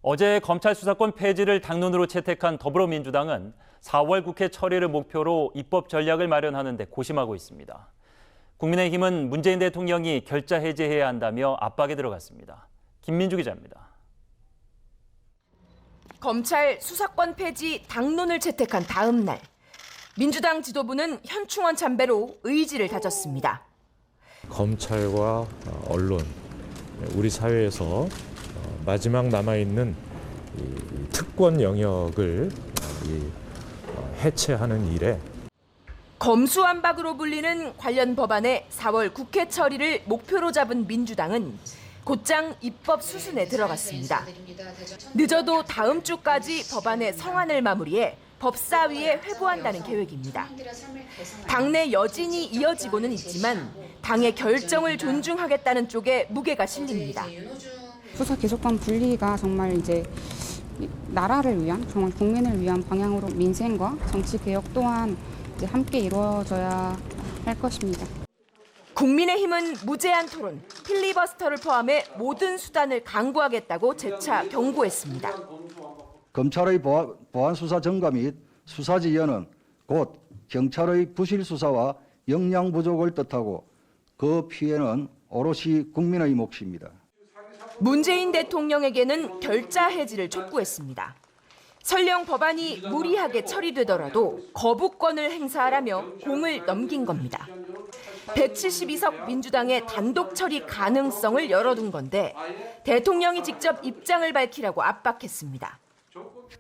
어제 검찰 수사권 폐지를 당론으로 채택한 더불어민주당은 4월 국회 처리를 목표로 입법 전략을 마련하는 데 고심하고 있습니다. 국민의힘은 문재인 대통령이 결자 해제해야 한다며 압박에 들어갔습니다. 김민주 기자입니다. 검찰 수사권 폐지 당론을 채택한 다음 날, 민주당 지도부는 현충원 참배로 의지를 다졌습니다. 검찰과 언론, 우리 사회에서 마지막 남아있는 이 특권 영역을 해체하는 일에 검수완박으로 불리는 관련 법안의 4월 국회 처리를 목표로 잡은 민주당은 곧장 입법 수순에 들어갔습니다. 늦어도 다음 주까지 법안의 성안을 마무리해 법사위에 회부한다는 계획입니다. 당내 여진이 이어지고는 있지만 당의 결정을 존중하겠다는 쪽에 무게가 실립니다. 수사 기소권 분리가 정말 이제 나라를 위한, 정말 국민을 위한 방향으로 민생과 정치 개혁 또한 이제 함께 이루어져야 할 것입니다. 국민의힘은 무제한 토론, 필리버스터를 포함해 모든 수단을 강구하겠다고 재차 경고했습니다. 검찰의 보안 수사 전가 및 수사지연은 곧 경찰의 부실 수사와 역량 부족을 뜻하고 그 피해는 오롯이 국민의 몫입니다. 문재인 대통령에게는 결자 해지를 촉구했습니다. 설령 법안이 무리하게 처리되더라도 거부권을 행사하라며 공을 넘긴 겁니다. 172석 민주당의 단독 처리 가능성을 열어둔 건데 대통령이 직접 입장을 밝히라고 압박했습니다.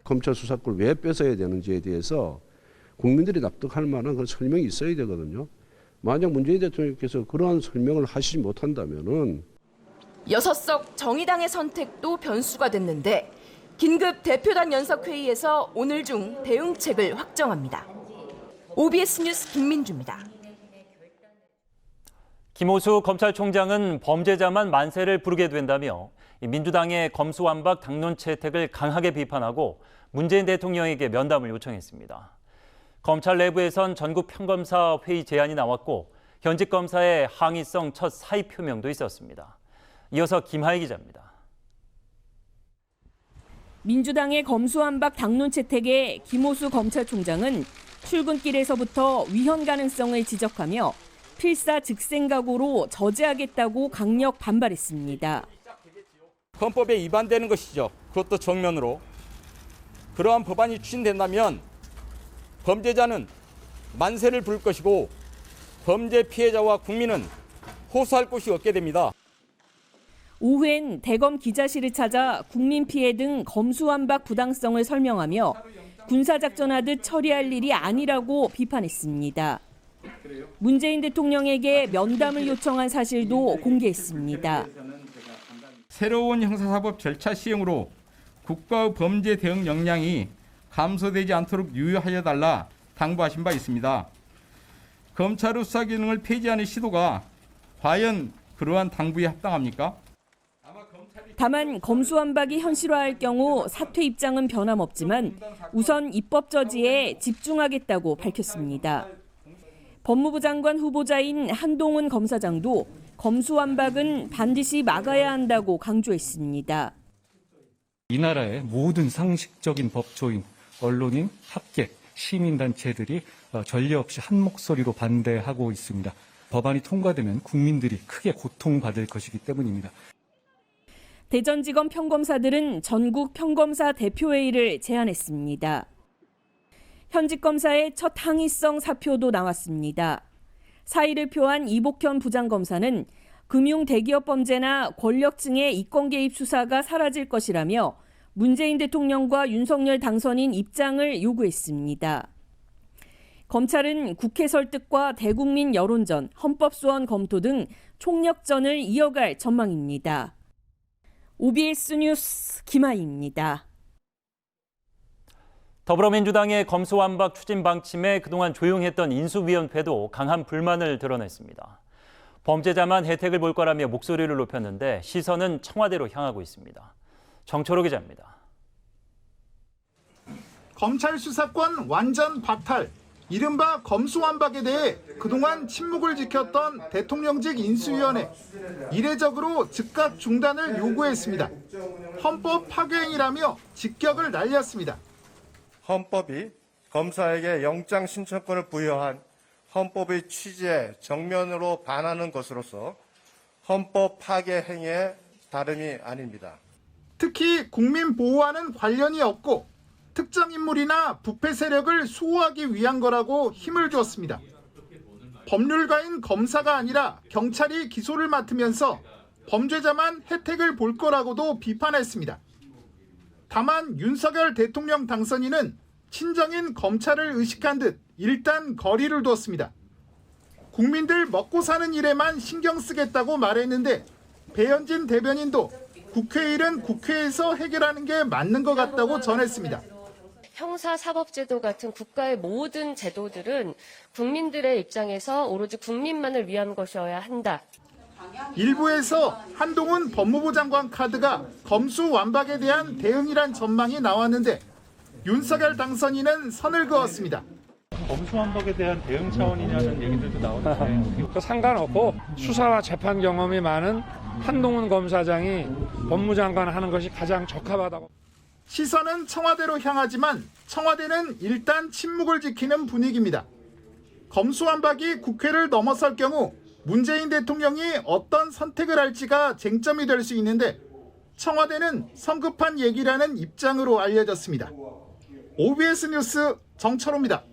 검찰 수사권을 왜 뺏어야 되는지에 대해서 국민들이 납득할 만한 그런 설명이 있어야 되거든요. 만약 문재인 대통령께서 그러한 설명을 하시지 못한다면은 6석 정의당의 선택도 변수가 됐는데 긴급 대표단 연석회의에서 오늘 중 대응책을 확정합니다. OBS 뉴스 김민주입니다. 김호수 검찰총장은 범죄자만 만세를 부르게 된다며 민주당의 검수완박 당론 채택을 강하게 비판하고 문재인 대통령에게 면담을 요청했습니다. 검찰 내부에선 전국 평검사 회의 제안이 나왔고 현직 검사의 항의성 첫 사의 표명도 있었습니다. 이어서 김하희 기자입니다. 민주당의 검수완박 당론 채택에 김호수 검찰총장은 출근길에서부터 위헌 가능성을 지적하며 필사즉생각오로 저지하겠다고 강력 반발했습니다. 헌법에 위반되는 것이죠. 그것도 정면으로. 그러한 법안이 추진된다면 범죄자는 만세를 부를 것이고 범죄 피해자와 국민은 호소할 곳이 없게 됩니다. 오후엔 대검 기자실을 찾아 국민 피해 등 검수완박 부당성을 설명하며 군사작전하듯 처리할 일이 아니라고 비판했습니다. 문재인 대통령에게 면담을 요청한 사실도 공개했습니다. 새로운 형사사법 절차 시행으로 국가의 범죄 대응 역량이 감소되지 않도록 유의하여 달라 당부하신 바 있습니다. 검찰의 수사 기능을 폐지하는 시도가 과연 그러한 당부에 합당합니까? 다만 검수완박이 현실화할 경우 사퇴 입장은 변함없지만 우선 입법 저지에 집중하겠다고 밝혔습니다. 법무부 장관 후보자인 한동훈 검사장도 검수완박은 반드시 막아야 한다고 강조했습니다. 이 나라의 모든 상식적인 법조인, 언론인, 합객, 시민단체들이 전례 없이 한 목소리로 반대하고 있습니다. 법안이 통과되면 국민들이 크게 고통받을 것이기 때문입니다. 대전지검 평검사들은 전국 평검사 대표회의를 제안했습니다. 현직 검사의 첫 항의성 사표도 나왔습니다. 사의를 표한 이복현 부장검사는 금융 대기업 범죄나 권력층의 이권 개입 수사가 사라질 것이라며 문재인 대통령과 윤석열 당선인 입장을 요구했습니다. 검찰은 국회 설득과 대국민 여론전, 헌법소원 검토 등 총력전을 이어갈 전망입니다. OBS 뉴스 김하희입니다. 더불어민주당의 검수완박 추진 방침에 그동안 조용했던 인수위원회도 강한 불만을 드러냈습니다. 범죄자만 혜택을 볼 거라며 목소리를 높였는데 시선은 청와대로 향하고 있습니다. 정철호 기자입니다. 검찰 수사권 완전 박탈, 이른바 검수완박에 대해 그동안 침묵을 지켰던 대통령직 인수위원회, 이례적으로 즉각 중단을 요구했습니다. 헌법 파괴행위라며 직격을 날렸습니다. 헌법이 검사에게 영장 신청권을 부여한 헌법의 취지에 정면으로 반하는 것으로서 헌법 파괴 행위의 다름이 아닙니다. 특히 국민 보호와는 관련이 없고 특정 인물이나 부패 세력을 수호하기 위한 거라고 힘을 주었습니다. 법률가인 검사가 아니라 경찰이 기소를 맡으면서 범죄자만 혜택을 볼 거라고도 비판했습니다. 다만 윤석열 대통령 당선인은 친정인 검찰을 의식한 듯 일단 거리를 두었습니다. 국민들 먹고 사는 일에만 신경 쓰겠다고 말했는데 배현진 대변인도 국회 일은 국회에서 해결하는 게 맞는 것 같다고 전했습니다. 형사사법제도 같은 국가의 모든 제도들은 국민들의 입장에서 오로지 국민만을 위한 것이어야 한다. 일부에서 한동훈 법무부 장관 카드가 검수완박에 대한 대응이란 전망이 나왔는데 윤석열 당선인은 선을 그었습니다. 검수완박에 대한 대응 차원이냐는 얘기들도 나오는데 상관없고 수사와 재판 경험이 많은 한동훈 검사장이 법무장관 하는 것이 가장 적합하다고. 시선은 청와대로 향하지만 청와대는 일단 침묵을 지키는 분위기입니다. 검수완박이 국회를 넘어설 경우 문재인 대통령이 어떤 선택을 할지가 쟁점이 될 수 있는데 청와대는 성급한 얘기라는 입장으로 알려졌습니다. OBS 뉴스 정철호입니다.